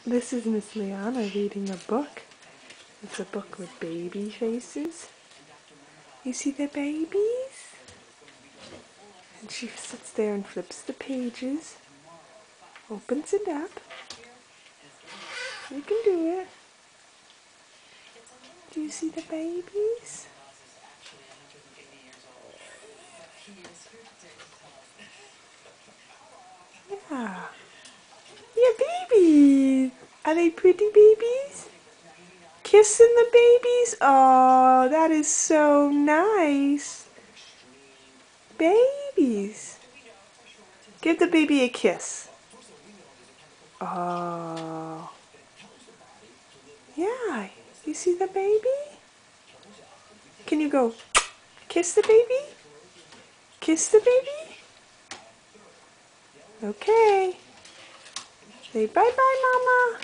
This is Miss Liana reading a book. It's a book with baby faces. You see the babies? And she sits there and flips the pages, opens it up. You can do it. Do you see the babies? Yeah. Yeah, babies. Are they pretty babies? Kissing the babies? Oh, that is so nice. Babies. Give the baby a kiss. Oh. Yeah. You see the baby? Can you go kiss the baby? Kiss the baby? Okay. Say bye-bye, Mama.